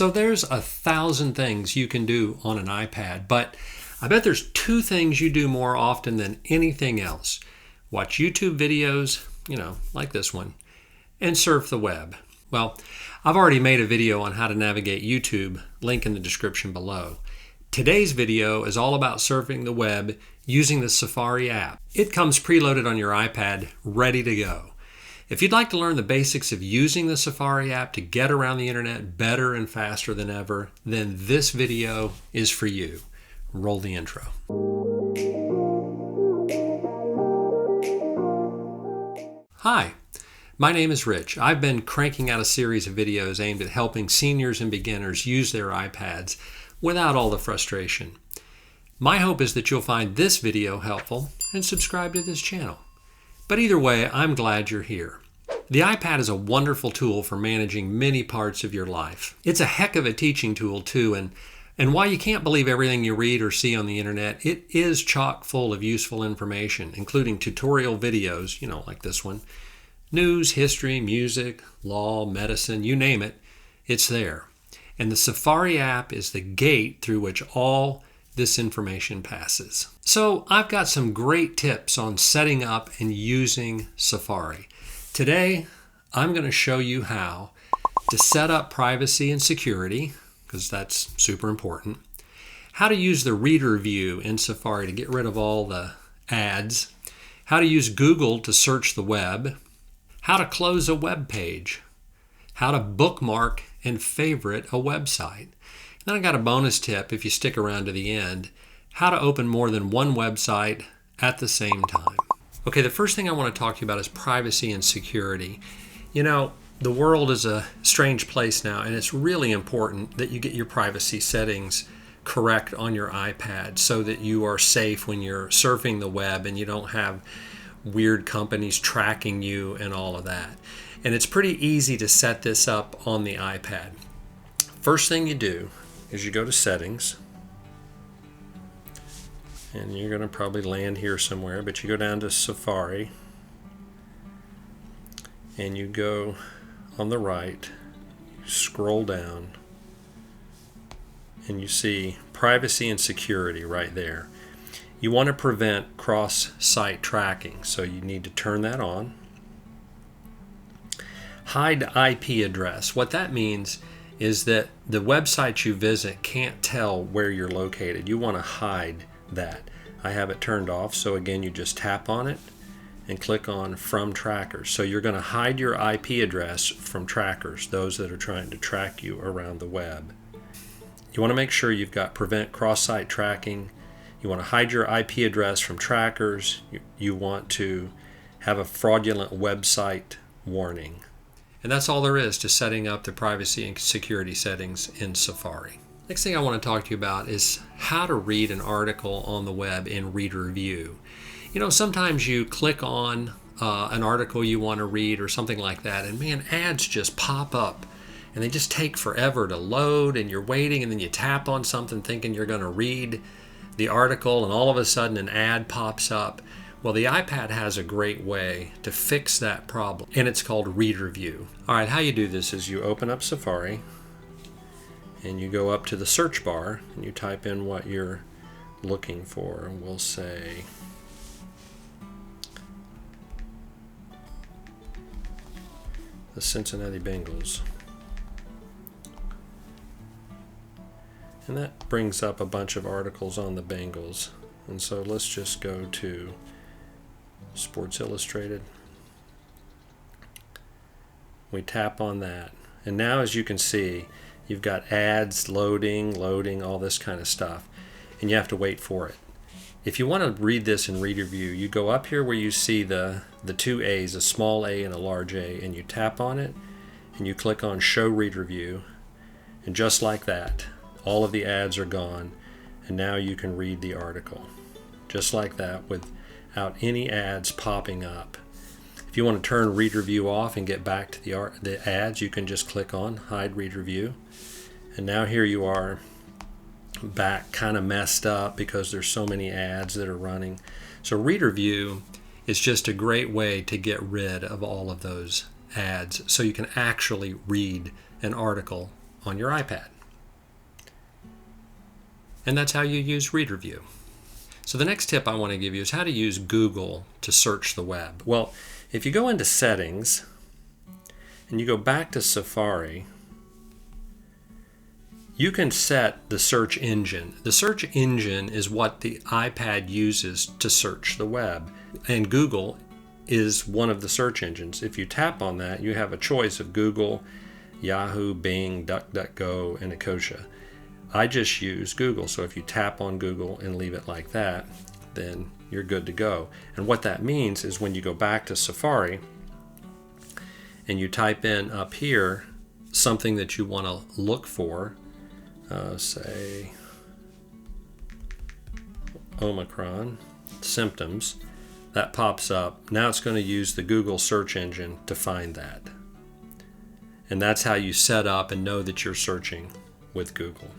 So there's 1,000 things you can do on an iPad, but I bet there's 2 things you do more often than anything else. Watch YouTube videos, like this one, and surf the web. Well, I've already made a video on how to navigate YouTube, link in the description below. Today's video is all about surfing the web using the Safari app. It comes preloaded on your iPad, ready to go. If you'd like to learn the basics of using the Safari app to get around the internet better and faster than ever, then this video is for you. Roll the intro. Hi, my name is Rich. I've been cranking out a series of videos aimed at helping seniors and beginners use their iPads without all the frustration. My hope is that you'll find this video helpful and subscribe to this channel. But either way, I'm glad you're here. The iPad is a wonderful tool for managing many parts of your life. It's a heck of a teaching tool too, and while you can't believe everything you read or see on the internet, it is chock full of useful information, including tutorial videos, like this one, news, history, music, law, medicine, you name it, it's there. And the Safari app is the gate through which all this information passes. So I've got some great tips on setting up and using Safari. Today, I'm going to show you how to set up privacy and security, because that's super important, how to use the reader view in Safari to get rid of all the ads, how to use Google to search the web, how to close a web page, how to bookmark and favorite a website. Then I got a bonus tip if you stick around to the end, how to open more than one website at the same time. Okay, the first thing I want to talk to you about is privacy and security. The world is a strange place now, and it's really important that you get your privacy settings correct on your iPad so that you are safe when you're surfing the web and you don't have weird companies tracking you and all of that. And it's pretty easy to set this up on the iPad. First thing you do is you go to Settings, and you're going to probably land here somewhere, but you go down to Safari, and you go on the right, you scroll down, and you see Privacy and Security right there. You want to prevent cross-site tracking, so you need to turn that on. Hide IP address. What that means is that the websites you visit can't tell where you're located. You want to hide that. I have it turned off, so again, you just tap on it and click on From Trackers. So you're going to hide your IP address from trackers, those that are trying to track you around the web. You want to make sure you've got Prevent Cross-Site Tracking. You want to hide your IP address from trackers. You want to have a fraudulent website warning. And that's all there is to setting up the privacy and security settings in Safari. Next thing I want to talk to you about is how to read an article on the web in reader view. Sometimes you click on an article you want to read or something like that, and man, ads just pop up and they just take forever to load, and you're waiting, and then you tap on something thinking you're going to read the article, and all of a sudden an ad pops up. Well, the iPad has a great way to fix that problem, and it's called Reader View. All right, how you do this is you open up Safari, and you go up to the search bar, and you type in what you're looking for, and we'll say the Cincinnati Bengals. And that brings up a bunch of articles on the Bengals. And so let's just go to Sports Illustrated. We tap on that. And now, as you can see, you've got ads loading, all this kind of stuff. And you have to wait for it. If you want to read this in Reader View, you go up here where you see the 2 A's, a small A and a large A, and you tap on it, and you click on Show Reader View. And just like that, all of the ads are gone, and now you can read the article. Just like that, without any ads popping up. If you want to turn Reader View off and get back to the ads, you can just click on Hide Reader View. And now here you are back kind of messed up because there's so many ads that are running. So Reader View is just a great way to get rid of all of those ads so you can actually read an article on your iPad. And that's how you use Reader View. So the next tip I want to give you is how to use Google to search the web. Well, if you go into Settings and you go back to Safari, you can set the search engine. The search engine is what the iPad uses to search the web, and Google is one of the search engines. If you tap on that, you have a choice of Google, Yahoo, Bing, DuckDuckGo, and Ecosia. I just use Google, so if you tap on Google and leave it like that, then you're good to go. And what that means is when you go back to Safari and you type in up here something that you want to look for, say Omicron symptoms, that pops up. Now it's going to use the Google search engine to find that. And that's how you set up and know that you're searching with Google.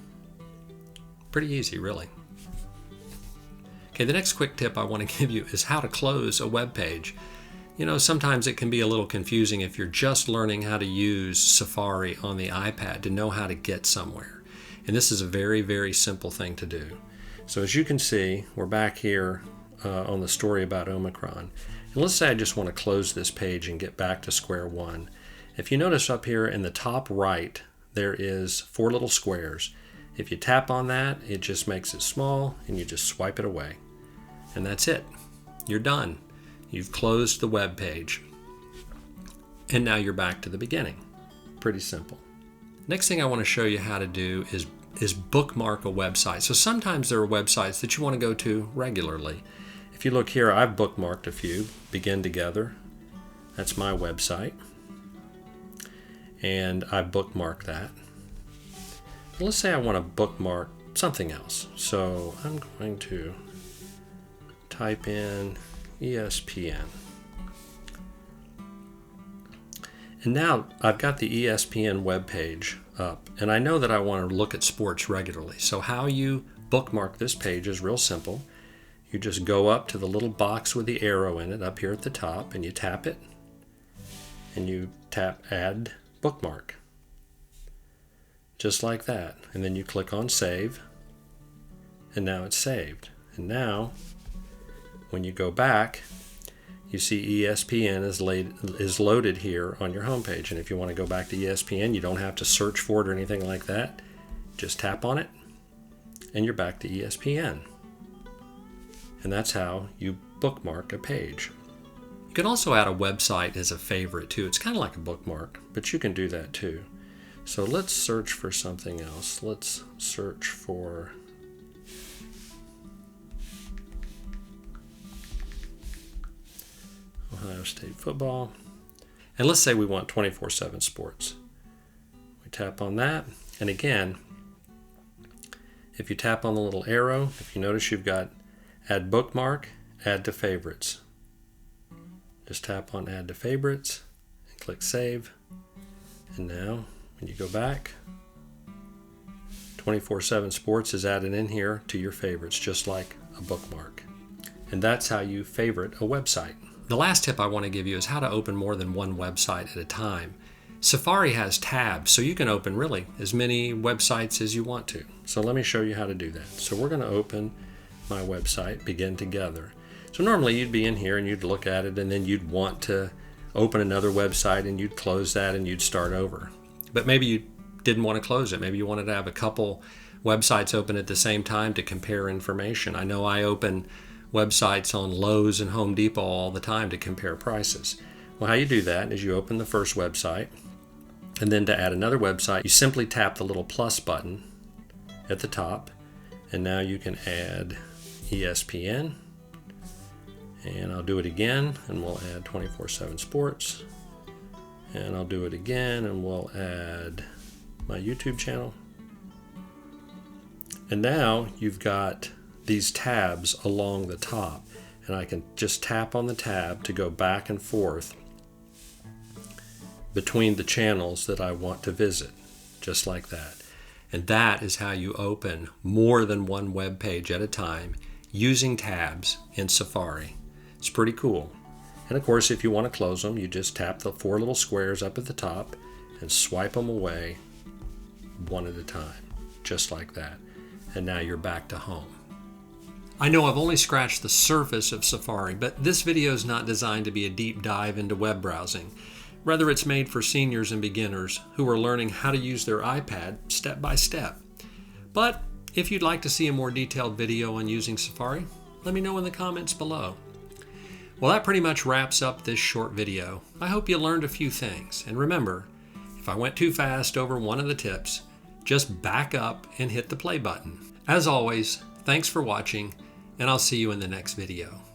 Pretty easy, really. Okay, the next quick tip I want to give you is how to close a web page. You know, sometimes it can be a little confusing if you're just learning how to use Safari on the iPad to know how to get somewhere. And this is a very, very simple thing to do. So as you can see, we're back here on the story about Omicron. And let's say I just want to close this page and get back to square one. If you notice up here in the top right, there is 4 little squares. If you tap on that, it just makes it small and you just swipe it away. And that's it. You're done. You've closed the web page. And now you're back to the beginning. Pretty simple. Next thing I want to show you how to do is bookmark a website. So sometimes there are websites that you want to go to regularly. If you look here, I've bookmarked a few. Begin Together. That's my website. And I bookmarked that. Let's say I want to bookmark something else. So I'm going to type in ESPN. And now I've got the ESPN webpage up, and I know that I want to look at sports regularly. So how you bookmark this page is real simple. You just go up to the little box with the arrow in it up here at the top, and you tap it, and you tap Add Bookmark. Just like that. And then you click on Save, and now it's saved. And now, when you go back, you see ESPN is loaded here on your homepage. And if you want to go back to ESPN, you don't have to search for it or anything like that. Just tap on it, and you're back to ESPN. And that's how you bookmark a page. You can also add a website as a favorite too. It's kind of like a bookmark, but you can do that too. So let's search for something else. Let's search for Ohio State football. And let's say we want 24/7 sports. We tap on that. And again, if you tap on the little arrow, if you notice you've got Add Bookmark, Add to Favorites. Just tap on Add to Favorites and click Save. And now, when you go back, 24/7 Sports is added in here to your favorites, just like a bookmark. And that's how you favorite a website. The last tip I want to give you is how to open more than one website at a time. Safari has tabs, so you can open really as many websites as you want to. So let me show you how to do that. So we're going to open my website, Begin Together. So normally you'd be in here and you'd look at it, and then you'd want to open another website and you'd close that and you'd start over. But maybe you didn't want to close it. Maybe you wanted to have a couple websites open at the same time to compare information. I know I open websites on Lowe's and Home Depot all the time to compare prices. Well, how you do that is you open the first website, and then to add another website, you simply tap the little plus button at the top, and now you can add ESPN, and I'll do it again, and we'll add 24/7 Sports, and I'll do it again, and we'll add my YouTube channel. And now you've got these tabs along the top, and I can just tap on the tab to go back and forth between the channels that I want to visit, just like that. And that is how you open more than one web page at a time using tabs in Safari. It's pretty cool. And of course, if you want to close them, you just tap the 4 little squares up at the top and swipe them away. one at a time, just like that. And now you're back to home. I know I've only scratched the surface of Safari, but this video is not designed to be a deep dive into web browsing. Rather, it's made for seniors and beginners who are learning how to use their iPad step by step. But if you'd like to see a more detailed video on using Safari, let me know in the comments below. Well, that pretty much wraps up this short video. I hope you learned a few things. And remember, if I went too fast over one of the tips, just back up and hit the play button. As always, thanks for watching, and I'll see you in the next video.